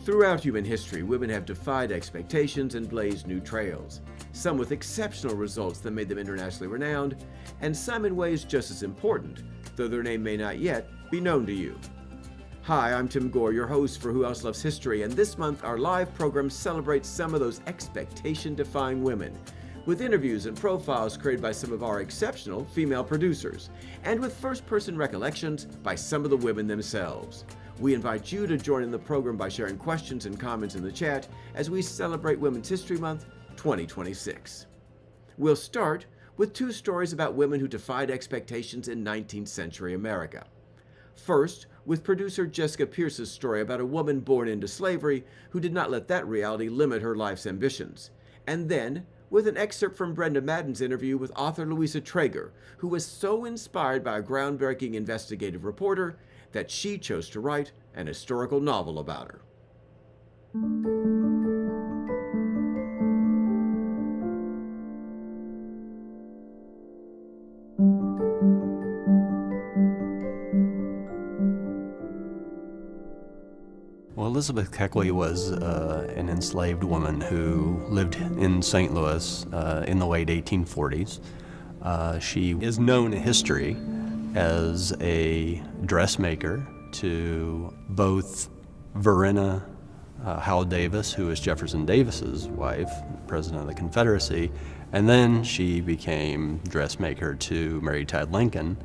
Throughout human history, women have defied expectations and blazed new trails, some with exceptional results that made them internationally renowned, and some in ways just as important, though their name may not yet be known to you. Hi, I'm Tim Gore, your host for Who Else Loves History, and this month our live program celebrates some of those expectation-defying women, with interviews and profiles created by some of our exceptional female producers, and with first-person recollections by some of the women themselves. We invite you to join in the program by sharing questions and comments in the chat as we celebrate Women's History Month 2026. We'll start with two stories about women who defied expectations in 19th century America. First, with producer Jessica Pierce's story about a woman born into slavery who did not let that reality limit her life's ambitions. And then, with an excerpt from Brenda Madden's interview with author Louisa Traeger, who was so inspired by a groundbreaking investigative reporter that she chose to write an historical novel about her. Well, Elizabeth Keckley was an enslaved woman who lived in St. Louis in the late 1840s. She is known in history as a dressmaker to both Verena Howell Davis, who was Jefferson Davis's wife, President of the Confederacy, and then she became dressmaker to Mary Todd Lincoln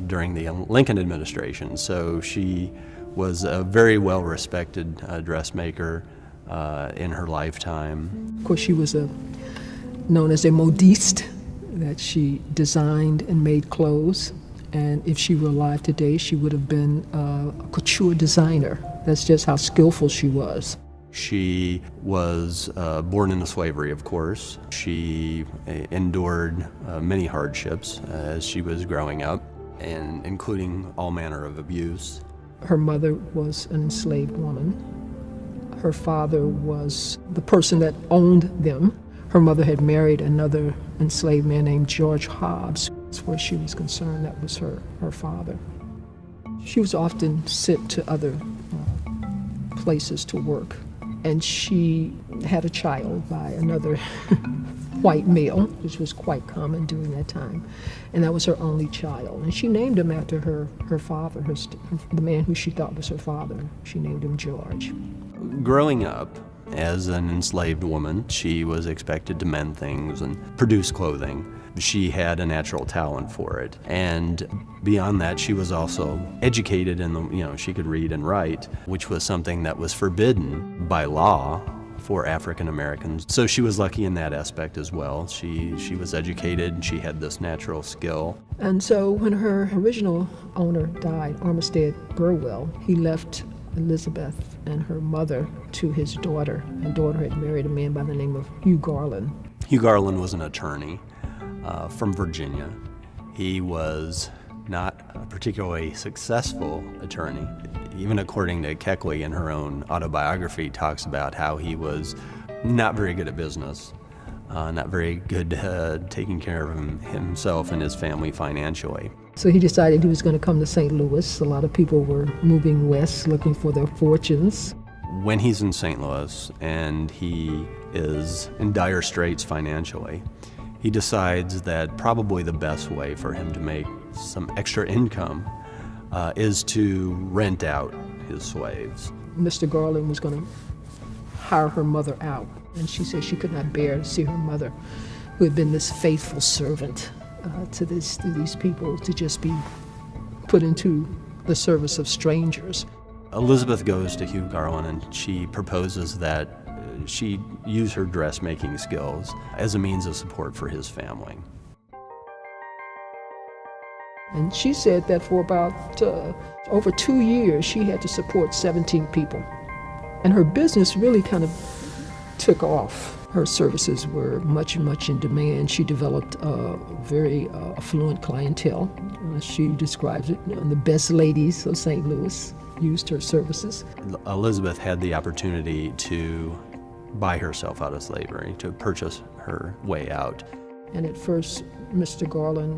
during the Lincoln administration. So she was a very well-respected dressmaker in her lifetime. Of course, she was known as a modiste, that she designed and made clothes. And if she were alive today, she would have been a couture designer. That's just how skillful she was. She was born into slavery, of course. She endured many hardships as she was growing up, and including all manner of abuse. Her mother was an enslaved woman. Her father was the person that owned them. Her mother had married another enslaved man named George Hobbs. As far as she was concerned, that was her father. She was often sent to other places to work, and she had a child by another white male, which was quite common during that time, and that was her only child. And she named him after her father, the man who she thought was her father. She named him George. Growing up as an enslaved woman, she was expected to mend things and produce clothing. She had a natural talent for it. And beyond that, she was also educated in she could read and write, which was something that was forbidden by law for African Americans. So she was lucky in that aspect as well. She was educated and she had this natural skill. And so when her original owner died, Armistead Burwell, he left Elizabeth and her mother to his daughter. Her daughter had married a man by the name of Hugh Garland. Hugh Garland was an attorney from Virginia. He was not a particularly successful attorney. Even according to Keckley in her own autobiography, talks about how he was not very good at business, not very good taking care of himself and his family financially. So he decided he was going to come to St. Louis. A lot of people were moving west looking for their fortunes. When he's in St. Louis and he is in dire straits financially, he decides that probably the best way for him to make some extra income is to rent out his slaves. Mr. Garland was going to hire her mother out, and she said she could not bear to see her mother, who had been this faithful servant to these people, to just be put into the service of strangers. Elizabeth goes to Hugh Garland and she proposes that she use her dressmaking skills as a means of support for his family. And she said that for about over 2 years, she had to support 17 people. And her business really kind of took off. Her services were much in demand. She developed a very affluent clientele. She describes it, the best ladies of St. Louis used her services. Elizabeth had the opportunity to buy herself out of slavery, to purchase her way out. And at first, Mr. Garland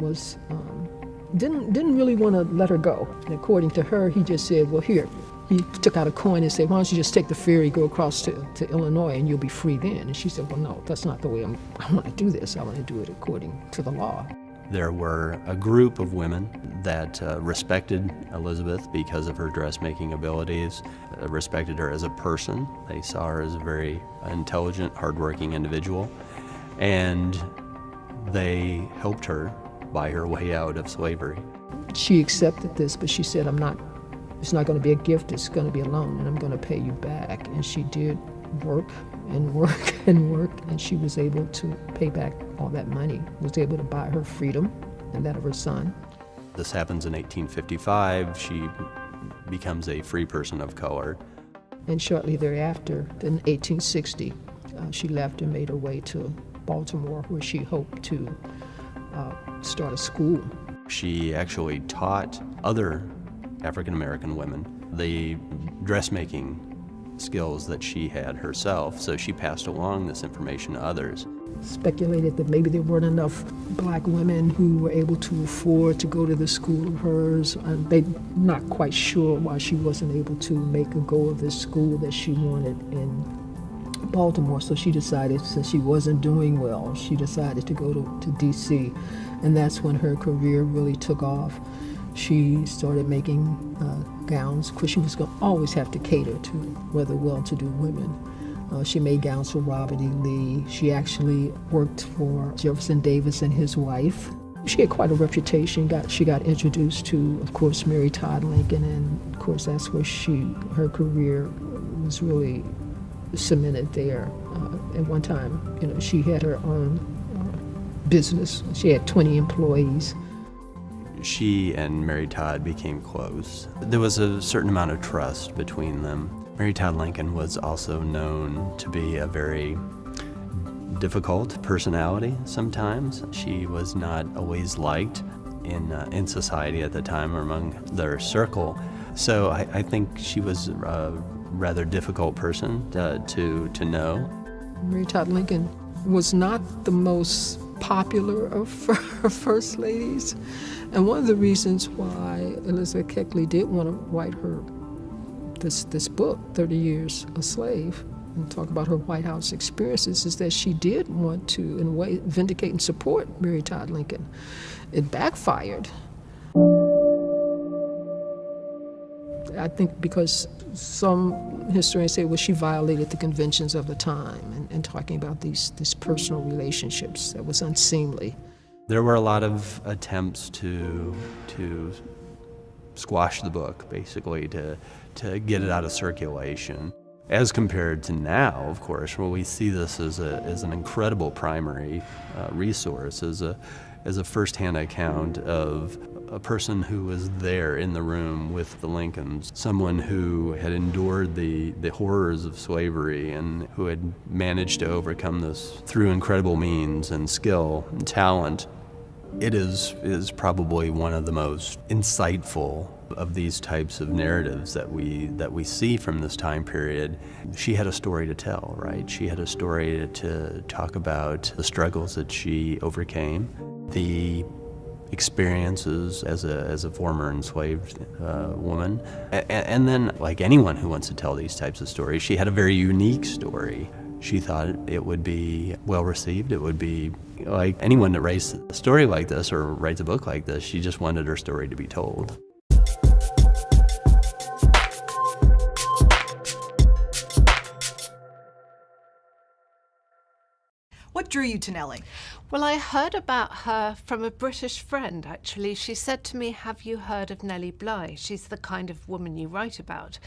didn't really want to let her go. And according to her, he just said, well, here, He took out a coin and said, why don't you just take the ferry, go across to Illinois, and you'll be free then. And she said, well, no, that's not the way I want to do this. I want to do it according to the law. There were a group of women that respected Elizabeth because of her dressmaking abilities, respected her as a person. They saw her as a very intelligent, hardworking individual, and they helped her buy her way out of slavery. She accepted this, but she said, it's not going to be a gift, it's going to be a loan, and I'm going to pay you back. And she did work and work and work, and she was able to pay back all that money, was able to buy her freedom and that of her son. This happens in 1855. She becomes a free person of color. And shortly thereafter, in 1860, she left and made her way to Baltimore, where she hoped to start a school. She actually taught other African American women the dressmaking skills that she had herself, so she passed along this information to others. Speculated that maybe there weren't enough black women who were able to afford to go to the school of hers. They're not quite sure why she wasn't able to make a go of this school that she wanted in Baltimore. So she decided, since she wasn't doing well, she decided to go to D.C. And that's when her career really took off. She started making gowns. Of course, she was going to always have to cater to rather well-to-do women. She made gowns for Robert E. Lee. She actually worked for Jefferson Davis and his wife. She had quite a reputation. She got introduced to, of course, Mary Todd Lincoln, and of course that's where her career was really cemented there. At one time, she had her own business. She had 20 employees. She and Mary Todd became close. There was a certain amount of trust between them. Mary Todd Lincoln was also known to be a very difficult personality sometimes. She was not always liked in society at the time or among their circle. So I think she was a rather difficult person to know. Mary Todd Lincoln was not the most popular of her first ladies. And one of the reasons why Elizabeth Keckley did want to write her this book, 30 Years a Slave, and talk about her White House experiences, is that she did want to, in a way, vindicate and support Mary Todd Lincoln. It backfired. I think because some historians say, well, she violated the conventions of the time, and talking about these personal relationships that was unseemly. There were a lot of attempts to squash the book, basically, to get it out of circulation. As compared to now, of course, where we see this as an incredible primary resource, as a first-hand account of a person who was there in the room with the Lincolns, someone who had endured the horrors of slavery and who had managed to overcome this through incredible means and skill and talent. It is probably one of the most insightful of these types of narratives that we see from this time period. She had a story to tell, right? She had a story to talk about the struggles that she overcame, the experiences as a former enslaved woman, and then, like anyone who wants to tell these types of stories, she had a very unique story. She thought it would be well received. It would be like anyone that writes a story like this or writes a book like this, she just wanted her story to be told. What drew you to Nellie? Well, I heard about her from a British friend, actually. She said to me, have you heard of Nellie Bly? She's the kind of woman you write about.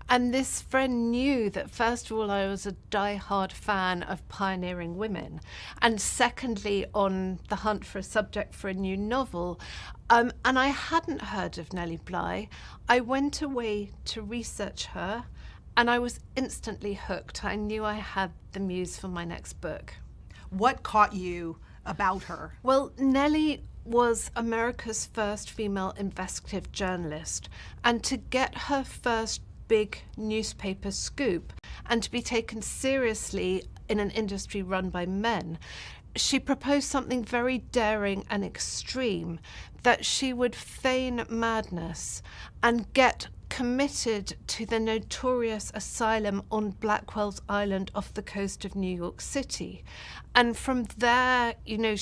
And this friend knew that, first of all, I was a die-hard fan of pioneering women. And secondly, on the hunt for a subject for a new novel. And I hadn't heard of Nellie Bly. I went away to research her, and I was instantly hooked. I knew I had the muse for my next book. What caught you about her? Well, Nellie was America's first female investigative journalist, and to get her first big newspaper scoop and to be taken seriously in an industry run by men, she proposed something very daring and extreme, that she would feign madness and get committed to the notorious asylum on Blackwell's Island off the coast of New York City. And from there, you know,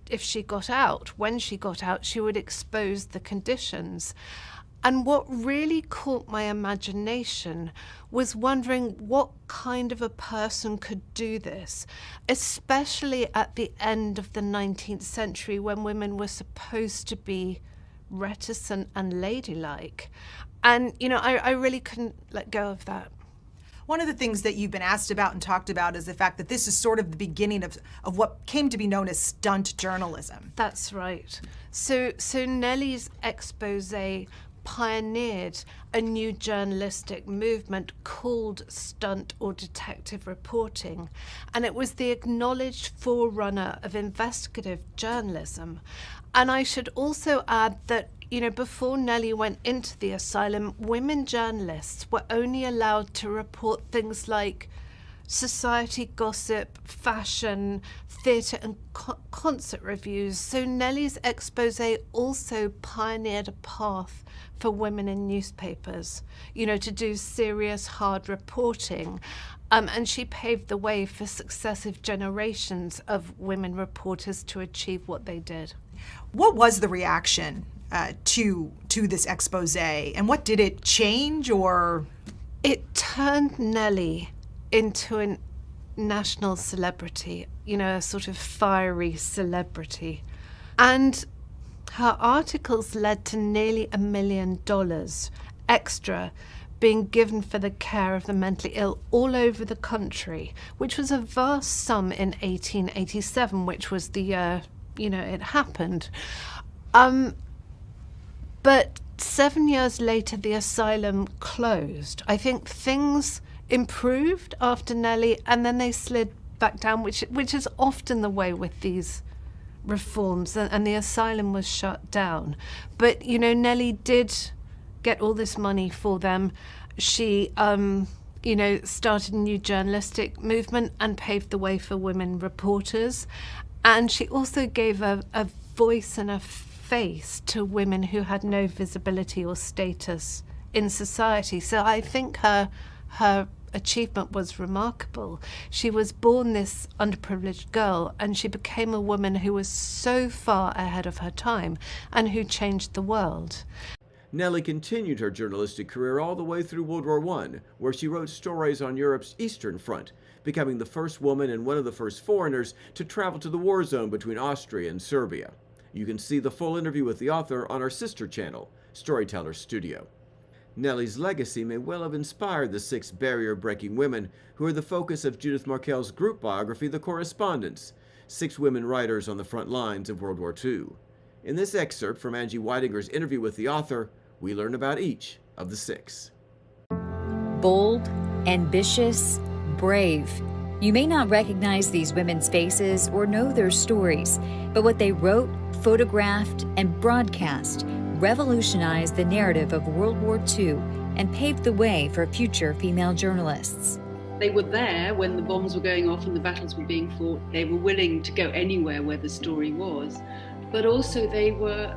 if she got out, when she got out, she would expose the conditions. And what really caught my imagination was wondering what kind of a person could do this, especially at the end of the 19th century when women were supposed to be reticent and ladylike. And, you know, I really couldn't let go of that. One of the things that you've been asked about and talked about is the fact that this is sort of the beginning of what came to be known as stunt journalism. That's right. So Nellie's expose pioneered a new journalistic movement called stunt or detective reporting, and it was the acknowledged forerunner of investigative journalism. And I should also add that, you know, before Nellie went into the asylum, women journalists were only allowed to report things like society gossip, fashion, theatre and concert reviews. So Nellie's expose also pioneered a path for women in newspapers, you know, to do serious, hard reporting. And she paved the way for successive generations of women reporters to achieve what they did. What was the reaction to this expose, and what did it change, or? It turned Nellie into a national celebrity, you know, a sort of fiery celebrity. And her articles led to nearly $1 million extra being given for the care of the mentally ill all over the country, which was a vast sum in 1887, which was the year, you know, it happened. But 7 years later, the asylum closed. I think things improved after Nellie, and then they slid back down, which is often the way with these reforms, and the asylum was shut down. But, you know, Nellie did get all this money for them. She, you know, started a new journalistic movement and paved the way for women reporters. And she also gave a voice and a face to women who had no visibility or status in society. So I think her achievement was remarkable. She was born this underprivileged girl, and she became a woman who was so far ahead of her time and who changed the world. Nellie continued her journalistic career all the way through World War I, where she wrote stories on Europe's Eastern Front, becoming the first woman and one of the first foreigners to travel to the war zone between Austria and Serbia. You can see the full interview with the author on our sister channel, Storyteller Studio. Nellie's legacy may well have inspired the 6 barrier-breaking women who are the focus of Judith Markel's group biography, The Correspondents, 6 women writers on the front lines of World War II. In this excerpt from Angie Weidinger's interview with the author, we learn about each of the 6. Bold, ambitious, brave. You may not recognize these women's faces or know their stories, but what they wrote, photographed, and broadcast revolutionized the narrative of World War II and paved the way for future female journalists. They were there when the bombs were going off and the battles were being fought. They were willing to go anywhere where the story was, but also they were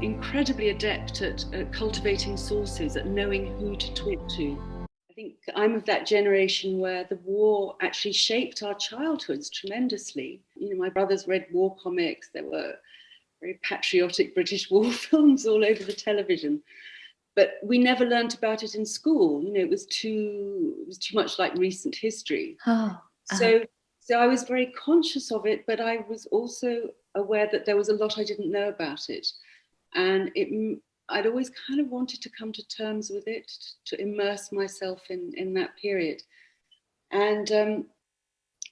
incredibly adept at cultivating sources, at knowing who to talk to. I think I'm of that generation where the war actually shaped our childhoods tremendously. You know, my brothers read war comics. There were very patriotic British war films all over the television, but we never learnt about it in school. You know, it was too much like recent history. So I was very conscious of it, but I was also aware that there was a lot I didn't know about it, and I'd always kind of wanted to come to terms with it, to immerse myself in that period. And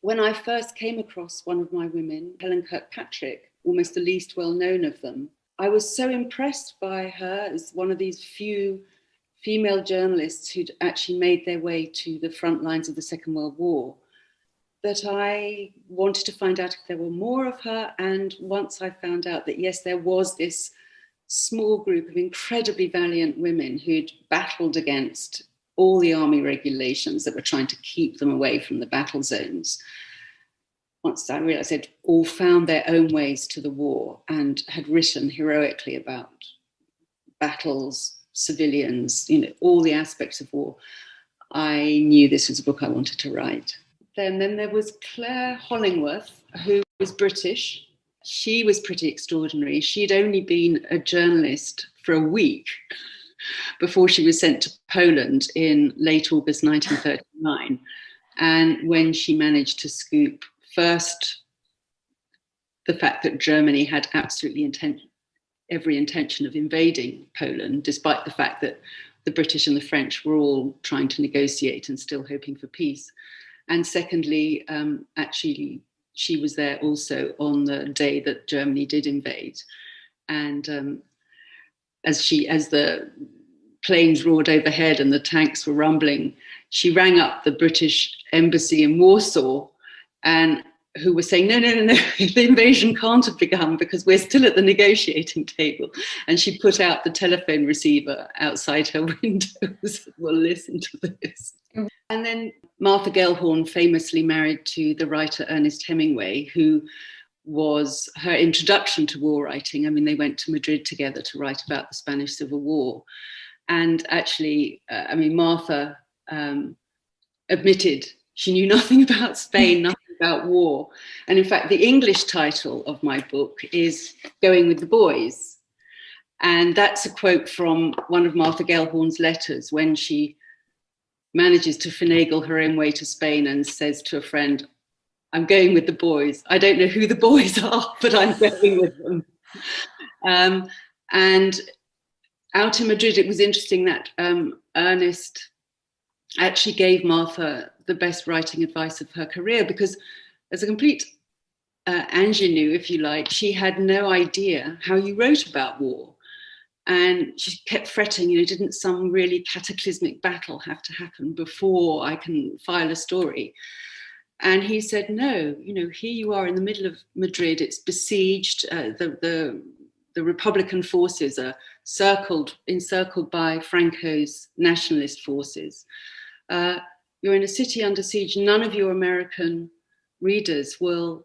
when I first came across one of my women, Helen Kirkpatrick, almost the least well-known of them, I was so impressed by her as one of these few female journalists who'd actually made their way to the front lines of the Second World War that I wanted to find out if there were more of her. And once I found out that, yes, there was this small group of incredibly valiant women who'd battled against all the army regulations that were trying to keep them away from the battle zones, once I realised they'd all found their own ways to the war and had written heroically about battles, civilians, all the aspects of war, I knew this was a book I wanted to write. Then there was Claire Hollingworth, who was British. She was pretty extraordinary. She'd only been a journalist for a week before she was sent to Poland in late August 1939. And when she managed to scoop first the fact that Germany had absolutely every intention of invading Poland, despite the fact that the British and the French were all trying to negotiate and still hoping for peace. And secondly, actually, she was there also on the day that Germany did invade. And as the planes roared overhead and the tanks were rumbling, she rang up the British embassy in Warsaw, and who were saying, no, the invasion can't have begun because we're still at the negotiating table. And she put out the telephone receiver outside her windows. Well, listen to this. And then Martha Gellhorn famously married to the writer Ernest Hemingway, who was her introduction to war writing. I mean, they went to Madrid together to write about the Spanish Civil War. And actually, Martha admitted she knew nothing about Spain, nothing about war. And in fact, the English title of my book is Going with the Boys. And that's a quote from one of Martha Gellhorn's letters when she manages to finagle her own way to Spain and says to a friend, I'm going with the boys. I don't know who the boys are, but I'm going with them. And out in Madrid, it was interesting that Ernest actually gave Martha the best writing advice of her career, because as a complete ingenue, if you like, she had no idea how you wrote about war. And she kept fretting, didn't some really cataclysmic battle have to happen before I can file a story? And he said, no, here you are in the middle of Madrid, it's besieged, the Republican forces are encircled by Franco's nationalist forces. You're in a city under siege. None of your American readers will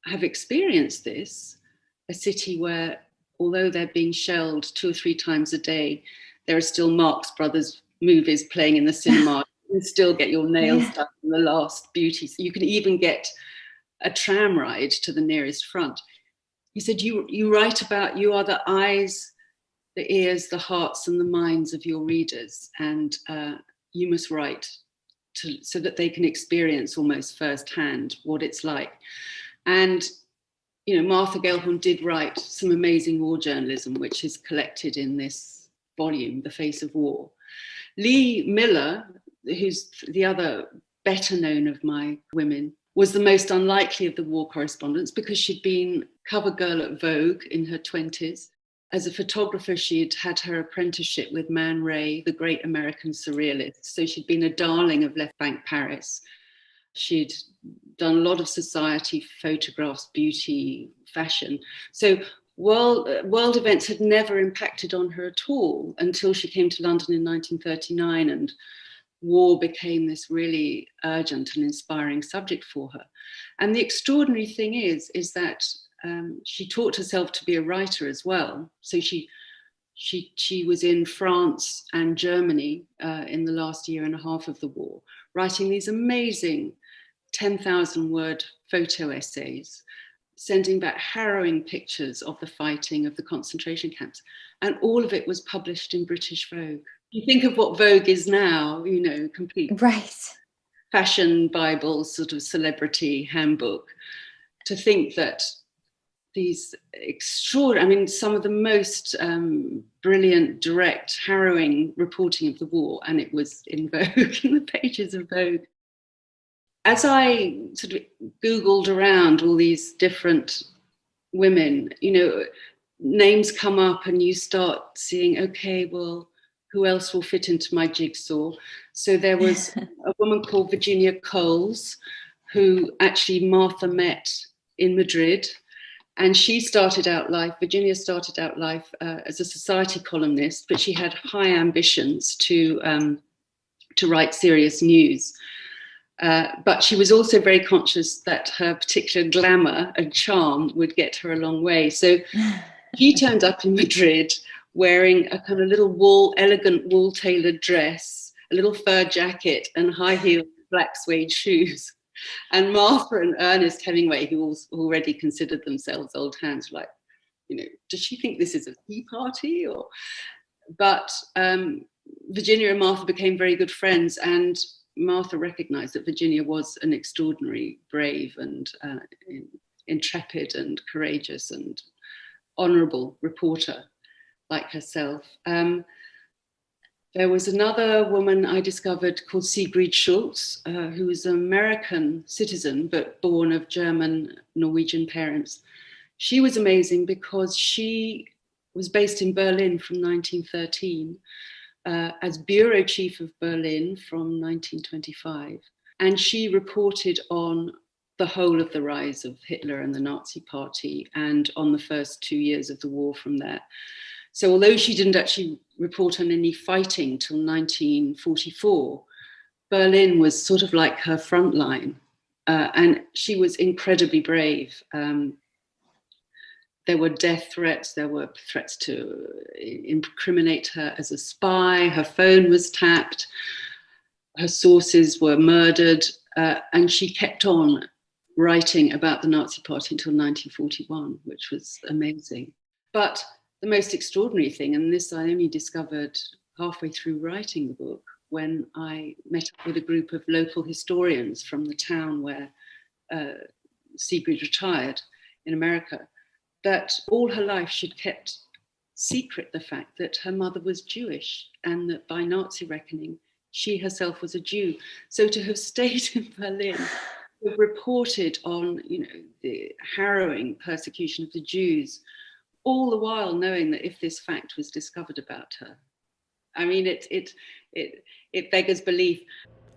have experienced this, a city where, although they're being shelled 2 or 3 times a day, there are still Marx Brothers movies playing in the cinema. You can still get your nails done in the last beauty. So you can even get a tram ride to the nearest front. He said, you write about, you are the eyes, the ears, the hearts and the minds of your readers. And you must write so that they can experience almost firsthand what it's like. And Martha Gellhorn did write some amazing war journalism, which is collected in this volume, The Face of War. Lee Miller, who's the other better known of my women, was the most unlikely of the war correspondents because she'd been cover girl at Vogue in her 20s. As a photographer, she'd had her apprenticeship with Man Ray, the great American surrealist. So she'd been a darling of Left Bank Paris. She'd done a lot of society photographs, beauty, fashion. So world events had never impacted on her at all until she came to London in 1939, and war became this really urgent and inspiring subject for her. And the extraordinary thing is that she taught herself to be a writer as well. So she was in France and Germany in the last year and a half of the war, writing these amazing 10,000 word photo essays, sending back harrowing pictures of the fighting, of the concentration camps. And all of it was published in British Vogue. You think of what Vogue is now, complete fashion Bible, sort of celebrity handbook. To think that these extraordinary, some of the most brilliant, direct, harrowing reporting of the war, and it was in Vogue, in the pages of Vogue. As I sort of Googled around all these different women, names come up and you start seeing, okay, well, who else will fit into my jigsaw? So there was a woman called Virginia Coles, who actually Martha met in Madrid. And Virginia started out life as a society columnist, but she had high ambitions to write serious news. But she was also very conscious that her particular glamour and charm would get her a long way. So she turned up in Madrid wearing a kind of elegant wool-tailored dress, a little fur jacket, and high-heeled black suede shoes. And Martha and Ernest Hemingway, who already considered themselves old hands, were like, does she think this is a tea party? But Virginia and Martha became very good friends, and Martha recognized that Virginia was an extraordinary, brave and intrepid and courageous and honorable reporter like herself. There was another woman I discovered called Sigrid Schultz, who was an American citizen, but born of German, Norwegian parents. She was amazing because she was based in Berlin from 1913 as bureau chief of Berlin from 1925. And she reported on the whole of the rise of Hitler and the Nazi Party and on the first 2 years of the war from there. So although she didn't actually report on any fighting till 1944, Berlin was sort of like her front line. And she was incredibly brave. There were death threats. There were threats to incriminate her as a spy. Her phone was tapped. Her sources were murdered. And she kept on writing about the Nazi Party until 1941, which was amazing. But the most extraordinary thing, and this I only discovered halfway through writing the book, when I met up with a group of local historians from the town where Sigrid retired in America, that all her life she'd kept secret the fact that her mother was Jewish and that by Nazi reckoning, she herself was a Jew. So to have stayed in Berlin, to have reported on, the harrowing persecution of the Jews, all the while knowing that if this fact was discovered about her, I mean, it beggars belief.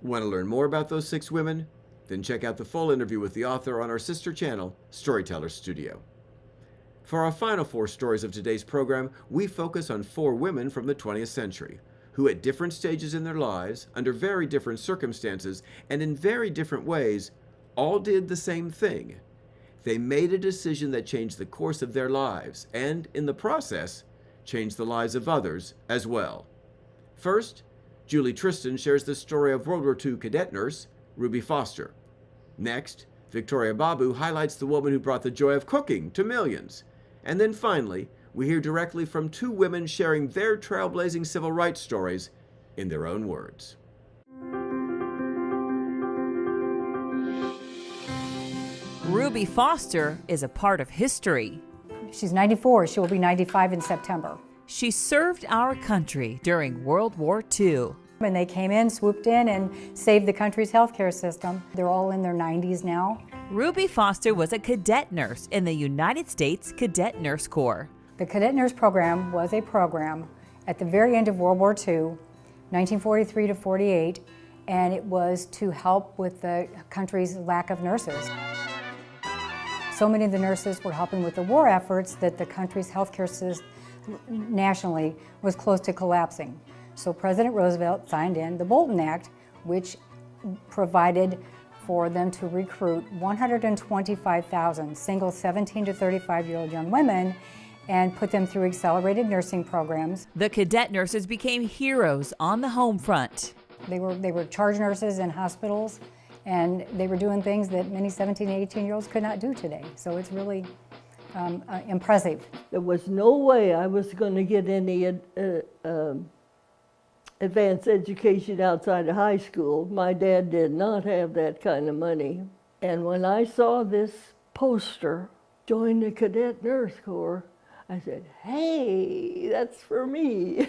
Want to learn more about those 6 women? Then check out the full interview with the author on our sister channel, Storyteller Studio. For our final 4 stories of today's program, we focus on 4 women from the 20th century, who at different stages in their lives, under very different circumstances, and in very different ways, all did the same thing. They made a decision that changed the course of their lives, and in the process, changed the lives of others as well. First, Julie Tristan shares the story of World War II cadet nurse, Ruby Foster. Next, Victoria Babu highlights the woman who brought the joy of cooking to millions. And then finally, we hear directly from 2 women sharing their trailblazing civil rights stories in their own words. Ruby Foster is a part of history. She's 94. She will be 95 in September. She served our country during World War II. And they came in, swooped in, and saved the country's healthcare system. They're all in their 90s now. Ruby Foster was a cadet nurse in the United States Cadet Nurse Corps. The Cadet Nurse Program was a program at the very end of World War II, 1943 to 48, and it was to help with the country's lack of nurses. So many of the nurses were helping with the war efforts that the country's healthcare system nationally was close to collapsing. So President Roosevelt signed in the Bolton Act, which provided for them to recruit 125,000 single 17 to 35-year-old young women and put them through accelerated nursing programs. The cadet nurses became heroes on the home front. They were charge nurses in hospitals, and they were doing things that many 17 and 18-year-olds could not do today. So it's really impressive. There was no way I was going to get any advanced education outside of high school. My dad did not have that kind of money. And when I saw this poster, join the Cadet Nurse Corps, I said, hey, that's for me.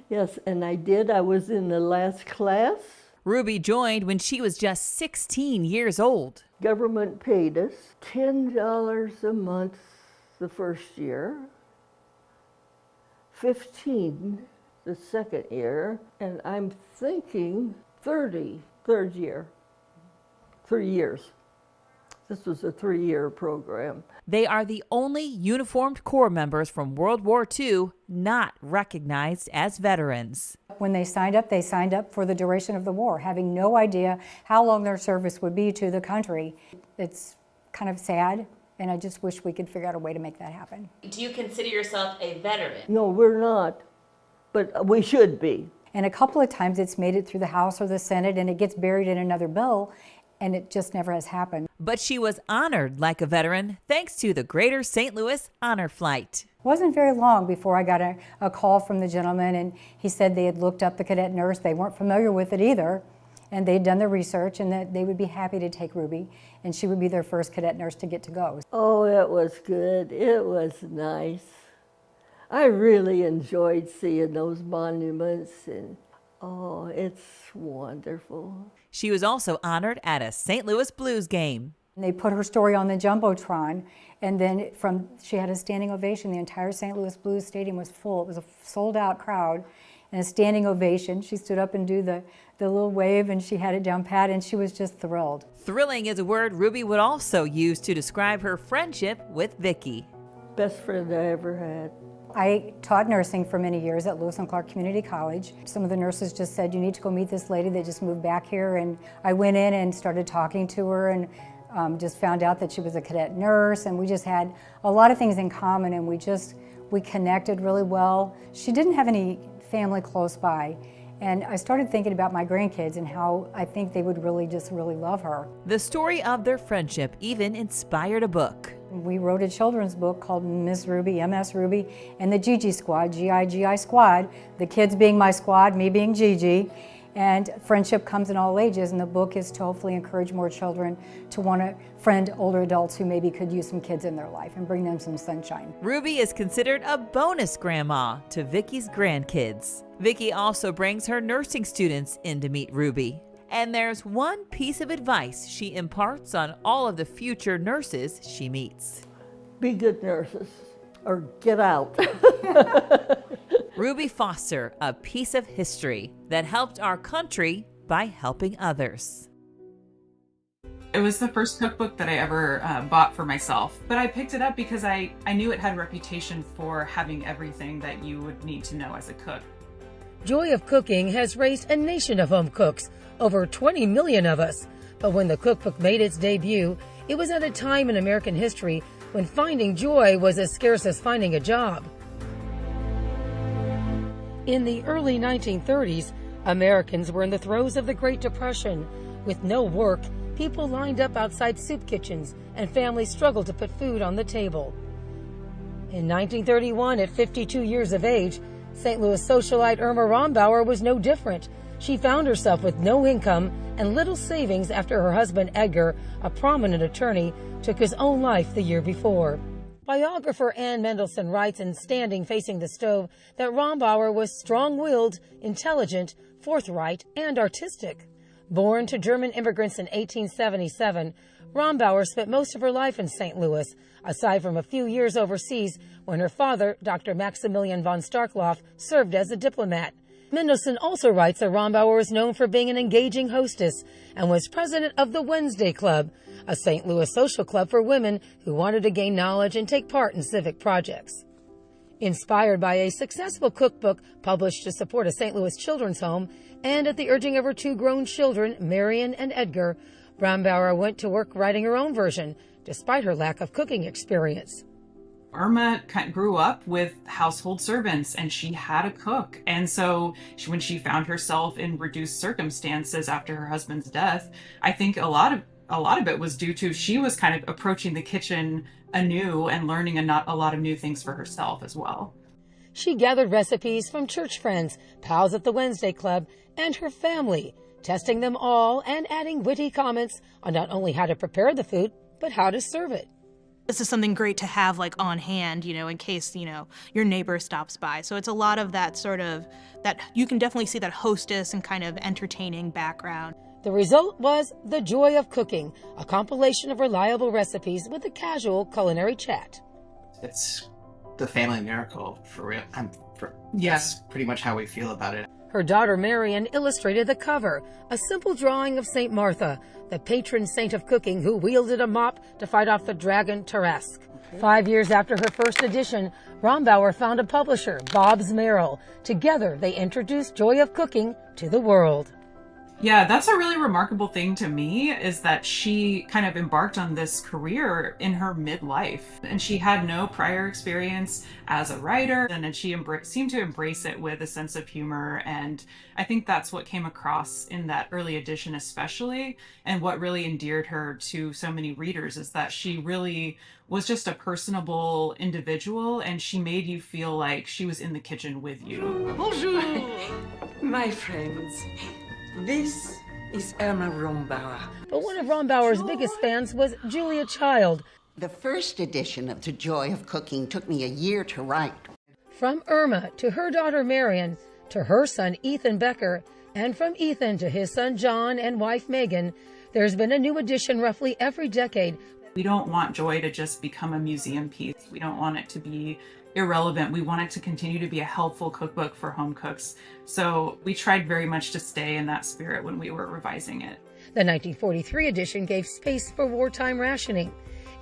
Yes, and I did. I was in the last class. Ruby joined when she was just 16 years old. Government paid us $10 a month the first year, $15 the second year, and I'm thinking 30 third year, 3 years. This was a 3-year program. They are the only uniformed Corps members from World War II not recognized as veterans. When they signed up for the duration of the war, having no idea how long their service would be to the country. It's kind of sad, and I just wish we could figure out a way to make that happen. Do you consider yourself a veteran? No, we're not, but we should be. And a couple of times it's made it through the House or the Senate, and it gets buried in another bill, and it just never has happened. But she was honored like a veteran thanks to the Greater St. Louis Honor Flight. It wasn't very long before I got a call from the gentleman, and he said they had looked up the cadet nurse. They weren't familiar with it either, and they'd done the research, and that they would be happy to take Ruby, and she would be their first cadet nurse to get to go. Oh, it was good. It was nice. I really enjoyed seeing those monuments, and oh, it's wonderful. She was also honored at a St. Louis Blues game. And they put her story on the Jumbotron, and then she had a standing ovation. The entire St. Louis Blues Stadium was full. It was a sold-out crowd, and a standing ovation. She stood up and do the little wave, and she had it down pat, and she was just thrilled. Thrilling is a word Ruby would also use to describe her friendship with Vicki. Best friend I ever had. I taught nursing for many years at Lewis and Clark Community College. Some of the nurses just said, you need to go meet this lady that just moved back here. And I went in and started talking to her, and just found out that she was a cadet nurse, and we just had a lot of things in common, and we connected really well. She didn't have any family close by, and I started thinking about my grandkids and how I think they would really love her. The story of their friendship even inspired a book. We wrote a children's book called Miss Ruby, MS Ruby, and the Gigi Squad, G-I-G-I Squad, the kids being my squad, me being Gigi. And friendship comes in all ages, and the book is to hopefully encourage more children to want to friend older adults who maybe could use some kids in their life and bring them some sunshine. Ruby is considered a bonus grandma to Vicki's grandkids. Vicki also brings her nursing students in to meet Ruby. And there's one piece of advice she imparts on all of the future nurses she meets. Be good nurses, or get out. Ruby Foster, a piece of history that helped our country by helping others. It was the first cookbook that I ever bought for myself, but I picked it up because I knew it had a reputation for having everything that you would need to know as a cook. Joy of Cooking has raised a nation of home cooks, over 20 million of us. But when the cookbook made its debut, it was at a time in American history when finding joy was as scarce as finding a job. In the early 1930s, Americans were in the throes of the Great Depression. With no work, people lined up outside soup kitchens, and families struggled to put food on the table. In 1931, at 52 years of age, St. Louis socialite Irma Rombauer was no different. She found herself with no income and little savings after her husband Edgar, a prominent attorney, took his own life the year before. Biographer Ann Mendelsohn writes in Standing Facing the Stove that Rombauer was strong-willed, intelligent, forthright, and artistic. Born to German immigrants in 1877, Rombauer spent most of her life in St. Louis, aside from a few years overseas when her father, Dr. Maximilian von Starkloff, served as a diplomat. Mendelsohn also writes that Rombauer is known for being an engaging hostess and was president of the Wednesday Club, a St. Louis social club for women who wanted to gain knowledge and take part in civic projects. Inspired by a successful cookbook published to support a St. Louis children's home, and at the urging of her two grown children, Marion and Edgar, Rombauer went to work writing her own version, despite her lack of cooking experience. Irma grew up with household servants, and she had a cook. And so when she found herself in reduced circumstances after her husband's death, I think a lot of it was due to she was kind of approaching the kitchen anew and learning a lot of new things for herself as well. She gathered recipes from church friends, pals at the Wednesday Club, and her family, testing them all and adding witty comments on not only how to prepare the food, but how to serve it. This is something great to have on hand, in case, your neighbor stops by. So it's a lot of that that you can definitely see that hostess and kind of entertaining background. The result was The Joy of Cooking, a compilation of reliable recipes with a casual culinary chat. It's the family miracle, for real. That's pretty much how we feel about it. Her daughter Marian illustrated the cover, a simple drawing of St. Martha, the patron saint of cooking who wielded a mop to fight off the dragon Tarrasque. 5 years after her first edition, Rombauer found a publisher, Bob's Merrill. Together, they introduced Joy of Cooking to the world. Yeah, that's a really remarkable thing to me, is that she kind of embarked on this career in her midlife, and she had no prior experience as a writer, and she seemed to embrace it with a sense of humor. And I think that's what came across in that early edition especially, and what really endeared her to so many readers is that she really was just a personable individual, and she made you feel like she was in the kitchen with you. Bonjour, my friends. This is Irma Rombauer. But one of Rombauer's biggest fans was Julia Child. The first edition of The Joy of Cooking took me a year to write. From Irma to her daughter Marian, to her son Ethan Becker, and from Ethan to his son John and wife Megan, there's been a new edition roughly every decade. We don't want Joy to just become a museum piece. We don't want it to be irrelevant. We want it to continue to be a helpful cookbook for home cooks. So we tried very much to stay in that spirit when we were revising it. The 1943 edition gave space for wartime rationing.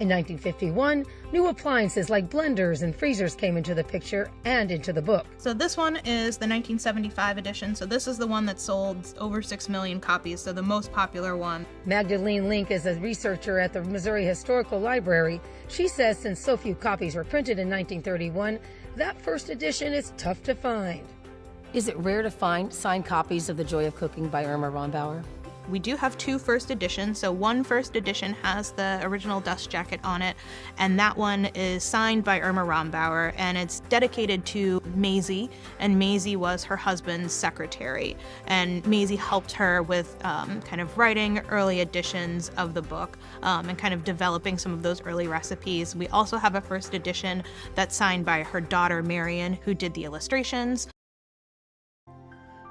In 1951, new appliances like blenders and freezers came into the picture and into the book. So this one is the 1975 edition. So this is the one that sold over 6 million copies, so the most popular one. Magdalene Link is a researcher at the Missouri Historical Library. She says since so few copies were printed in 1931, that first edition is tough to find. Is it rare to find signed copies of The Joy of Cooking by Irma Rombauer? We do have 2 first editions. So one first edition has the original dust jacket on it, and that one is signed by Irma Rombauer, and it's dedicated to Maisie, and Maisie was her husband's secretary. And Maisie helped her with kind of writing early editions of the book and kind of developing some of those early recipes. We also have a first edition that's signed by her daughter Marian, who did the illustrations.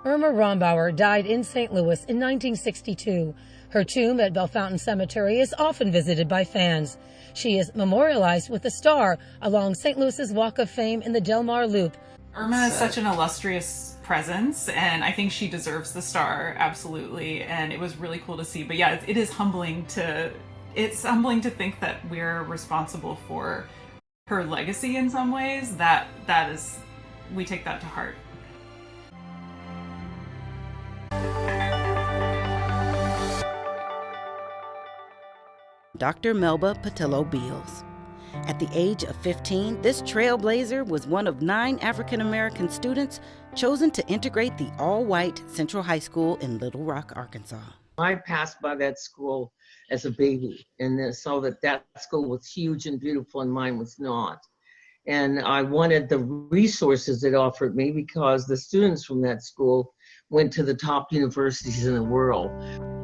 Irma Rombauer died in St. Louis in 1962. Her tomb at Bellefontaine Cemetery is often visited by fans. She is memorialized with a star along St. Louis's Walk of Fame in the Del Mar Loop. Irma is such an illustrious presence, and I think she deserves the star, absolutely. And it was really cool to see. But yeah, it is humbling to think that we're responsible for her legacy in some ways. We take that to heart. Dr. Melba Pattillo Beals. At the age of 15, this trailblazer was one of 9 African-American students chosen to integrate the all-white Central High School in Little Rock, Arkansas. I passed by that school as a baby and saw that school was huge and beautiful and mine was not. And I wanted the resources it offered me because the students from that school went to the top universities in the world.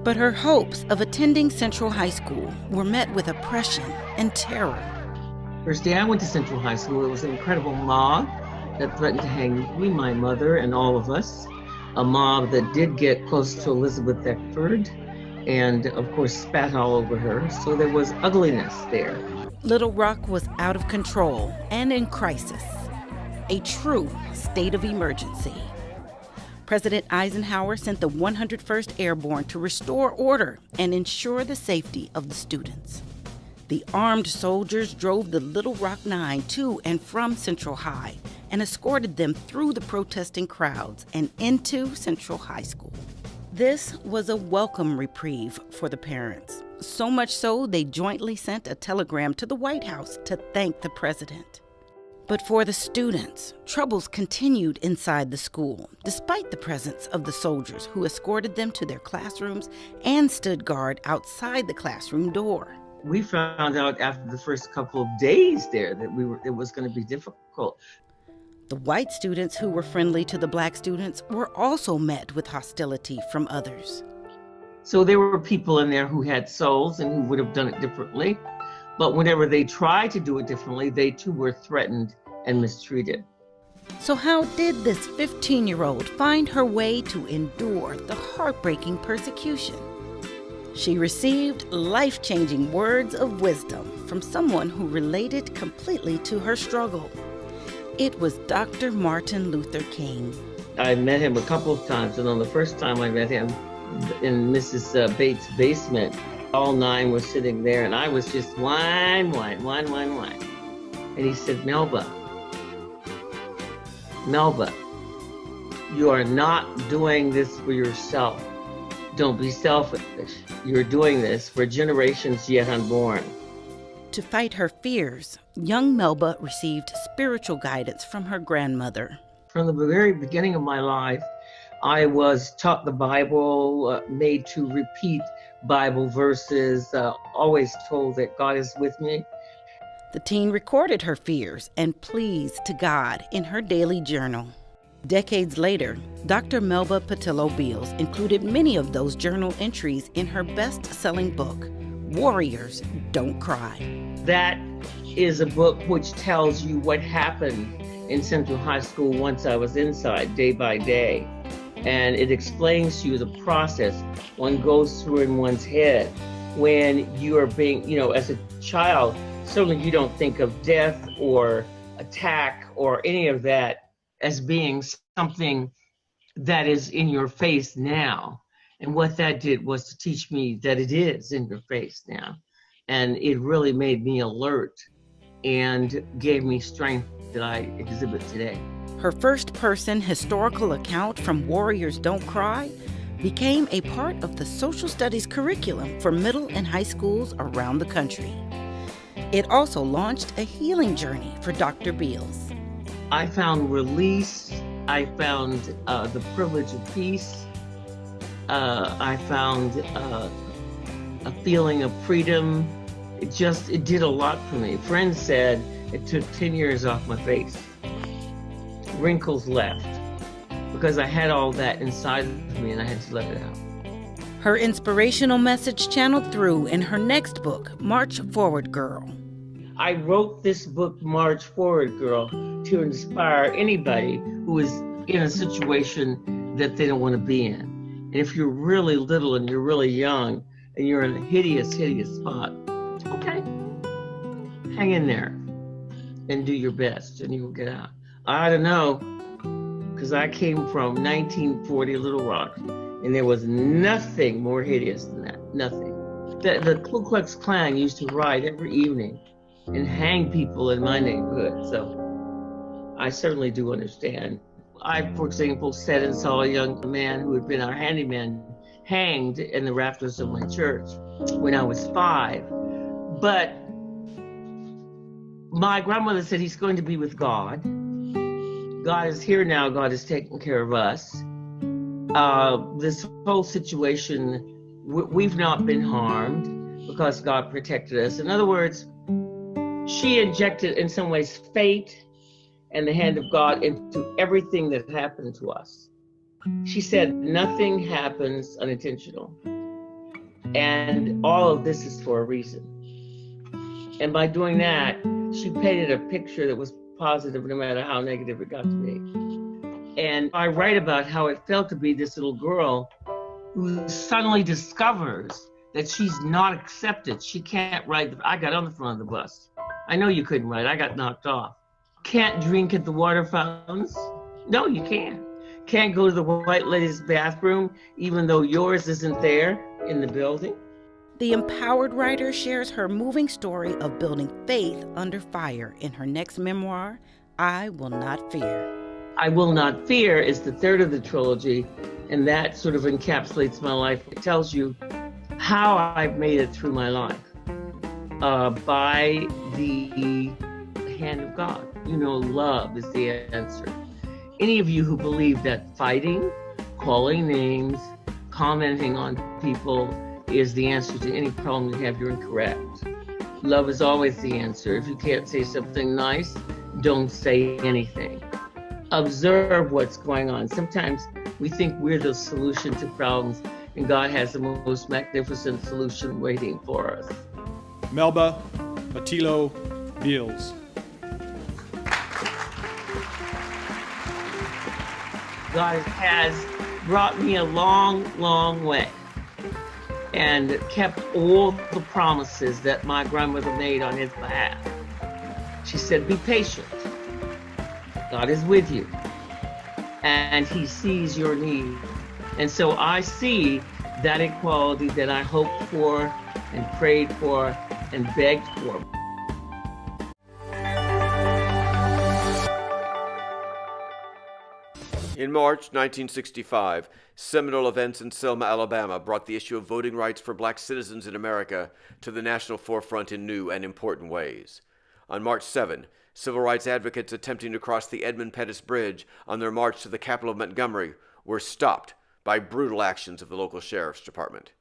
But her hopes of attending Central High School were met with oppression and terror. First day I went to Central High School, it was an incredible mob that threatened to hang me, my mother, and all of us. A mob that did get close to Elizabeth Eckford and, of course, spat all over her. So there was ugliness there. Little Rock was out of control and in crisis, a true state of emergency. President Eisenhower sent the 101st Airborne to restore order and ensure the safety of the students. The armed soldiers drove the Little Rock Nine to and from Central High and escorted them through the protesting crowds and into Central High School. This was a welcome reprieve for the parents, so much so they jointly sent a telegram to the White House to thank the president. But for the students, troubles continued inside the school, despite the presence of the soldiers who escorted them to their classrooms and stood guard outside the classroom door. We found out after the first couple of days there that it was going to be difficult. The white students who were friendly to the black students were also met with hostility from others. So there were people in there who had souls and who would have done it differently. But whenever they tried to do it differently, they too were threatened and mistreated. So how did this 15-year-old find her way to endure the heartbreaking persecution? She received life-changing words of wisdom from someone who related completely to her struggle. It was Dr. Martin Luther King. I met him a couple of times, and on the first time I met him in Mrs. Bates' basement, all 9 were sitting there, and I was just whine. And he said, Melba, you are not doing this for yourself. Don't be selfish. You're doing this for generations yet unborn. To fight her fears, young Melba received spiritual guidance from her grandmother. From the very beginning of my life, I was taught the Bible, made to repeat Bible verses, always told that God is with me. The teen recorded her fears and pleas to God in her daily journal. Decades later, Dr. Melba Pattillo Beals included many of those journal entries in her best-selling book, Warriors Don't Cry. That is a book which tells you what happened in Central High School once I was inside, day by day. And it explains to you the process one goes through in one's head when you are being, as a child, certainly you don't think of death or attack or any of that as being something that is in your face now. And what that did was to teach me that it is in your face now. And it really made me alert and gave me strength that I exhibit today. Her first-person historical account from Warriors Don't Cry became a part of the social studies curriculum for middle and high schools around the country. It also launched a healing journey for Dr. Beals. I found release. I found the privilege of peace. I found a feeling of freedom. It did a lot for me. Friends said it took 10 years off my face. Wrinkles left because I had all that inside of me and I had to let it out. Her inspirational message channeled through in her next book, March Forward Girl. I wrote this book, March Forward Girl, to inspire anybody who is in a situation that they don't want to be in. And if you're really little and you're really young and you're in a hideous, hideous spot, okay, hang in there and do your best and you will get out. I don't know, because I came from 1940 Little Rock and there was nothing more hideous than that, nothing. The Ku Klux Klan used to ride every evening and hang people in my neighborhood, so I certainly do understand. I, for example, sat and saw a young man who had been our handyman hanged in the rafters of my church when I was 5. But my grandmother said he's going to be with God. God is here now. God is taking care of us. This whole situation, we've not been harmed because God protected us. In other words, she injected, in some ways, fate and the hand of God into everything that happened to us. She said, nothing happens unintentional. And all of this is for a reason. And by doing that, she painted a picture that was positive no matter how negative it got to be. And I write about how it felt to be this little girl who suddenly discovers that she's not accepted. She can't ride. I got on the front of the bus. I know you couldn't ride. I got knocked off. Can't drink at the water fountains. No, you can't. Can't go to the white lady's bathroom, even though yours isn't there in the building. The empowered writer shares her moving story of building faith under fire in her next memoir, I Will Not Fear. I Will Not Fear is the third of the trilogy, and that sort of encapsulates my life. It tells you how I've made it through my life by the hand of God. Love is the answer. Any of you who believe that fighting, calling names, commenting on people is the answer to any problem you have, you're incorrect. Love is always the answer. If you can't say something nice, don't say anything. Observe what's going on. Sometimes we think we're the solution to problems, and God has the most magnificent solution waiting for us. Melba Pattillo Beals. God has brought me a long, long way and kept all the promises that my grandmother made on his behalf. She said, be patient. God is with you. and he sees your need. And so I see that equality that I hoped for and prayed for and begged for. In March 1965, seminal events in Selma, Alabama brought the issue of voting rights for black citizens in America to the national forefront in new and important ways. On March 7, civil rights advocates attempting to cross the Edmund Pettus Bridge on their march to the capital of Montgomery were stopped by brutal actions of the local sheriff's department.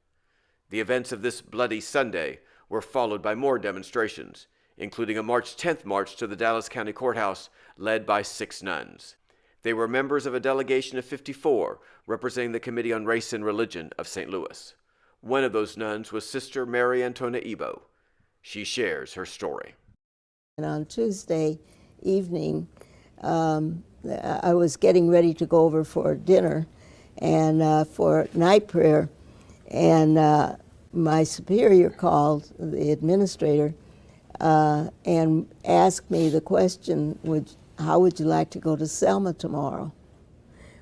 The events of this bloody Sunday were followed by more demonstrations, including a March 10th march to the Dallas County Courthouse led by 6 nuns. They were members of a delegation of 54 representing the Committee on Race and Religion of St. Louis. One of those nuns was Sister Mary Antona Ebo. She shares her story. And on Tuesday evening, I was getting ready to go over for dinner and for night prayer, and my superior called, the administrator, and asked me the question, how would you like to go to Selma tomorrow?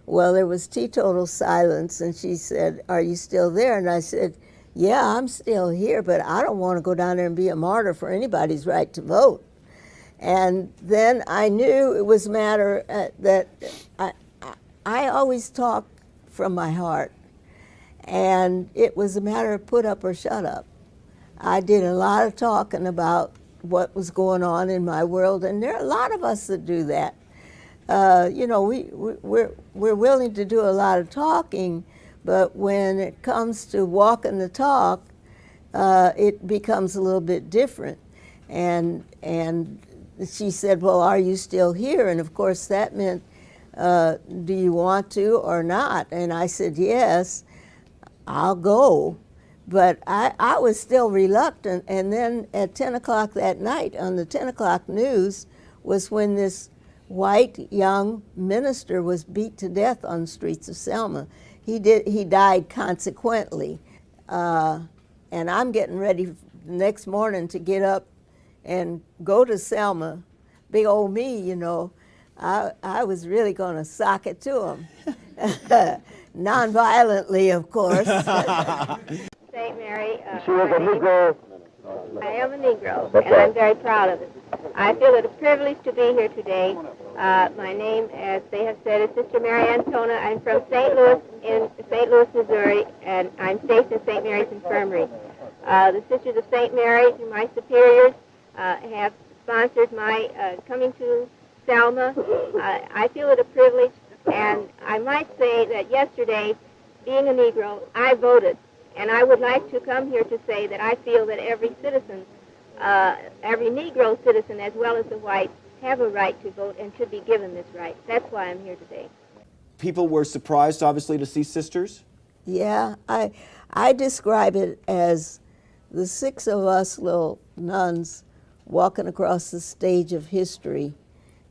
Well, there was teetotal silence, and she said, are you still there? And I said, yeah, I'm still here, but I don't want to go down there and be a martyr for anybody's right to vote. And then I knew it was a matter that I always talk from my heart, and it was a matter of put up or shut up. I did a lot of talking about what was going on in my world, and there are a lot of us that do that. We're willing to do a lot of talking, but when it comes to walking the talk, it becomes a little bit different. And she said, well, are you still here? And of course that meant, do you want to or not? And I said, yes, I'll go. But I was still reluctant, and then at 10 o'clock that night on the 10 o'clock news was when this white young minister was beat to death on the streets of Selma. He died consequently. And I'm getting ready the next morning to get up and go to Selma. Big old me, you know. I was really going to sock it to him. Non-violently, of course. St. Mary. She was a Negro. I am a Negro, and I'm very proud of it. I feel it a privilege to be here today. My name, as they have said, is Sister Mary Antona. I'm from St. Louis, Missouri, and I'm stationed in St. Mary's Infirmary. The Sisters of St. Mary, through my superiors, have sponsored my coming to Selma. I feel it a privilege, and I might say that yesterday, being a Negro, I voted. And I would like to come here to say that I feel that every citizen, every Negro citizen as well as the white, have a right to vote and should be given this right. That's why I'm here today. People were surprised, obviously, to see sisters? Yeah, I describe it as the 6 of us little nuns walking across the stage of history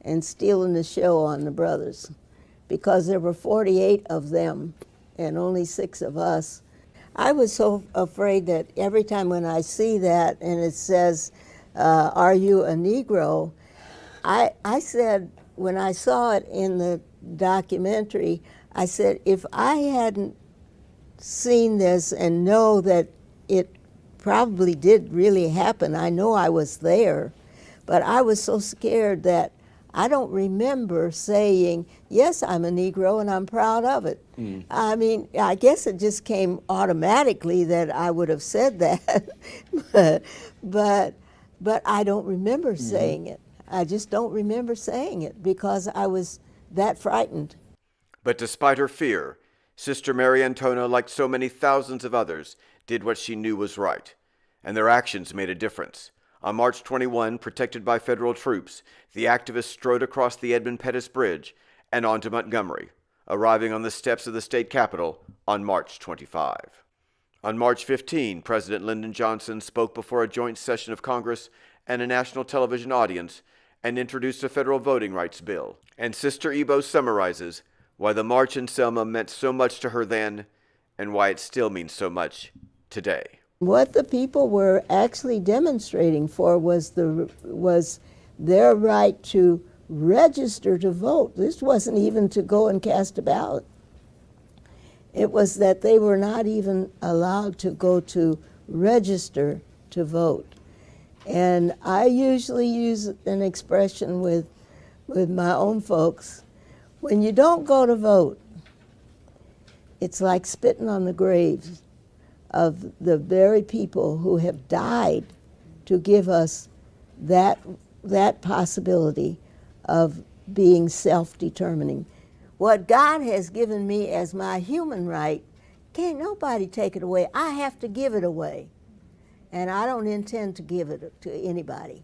and stealing the show on the brothers, because there were 48 of them and only 6 of us. I was so afraid that every time when I see that and it says, are you a Negro? I said, when I saw it in the documentary, I said, if I hadn't seen this and know that it probably did really happen, I know I was there, but I was so scared that I don't remember saying, yes, I'm a Negro and I'm proud of it. I mean, I guess it just came automatically that I would have said that, but I don't remember saying it. I just don't remember saying it because I was that frightened. But despite her fear, Sister Mary Antona, like so many thousands of others, did what she knew was right, and their actions made a difference. On March 21, protected by federal troops, the activists strode across the Edmund Pettus Bridge and onto Montgomery, arriving on the steps of the state capitol on March 25. On March 15, President Lyndon Johnson spoke before a joint session of Congress and a national television audience and introduced a federal voting rights bill. And Sister Ebo summarizes why the march in Selma meant so much to her then and why it still means so much today. What the people were actually demonstrating for was their right to register to vote. This wasn't even to go and cast a ballot. It was that they were not even allowed to go to register to vote. And I usually use an expression with my own folks. When you don't go to vote, it's like spitting on the graves of the very people who have died to give us that possibility of being self-determining. What God has given me as my human right, can't nobody take it away. I have to give it away. And I don't intend to give it to anybody.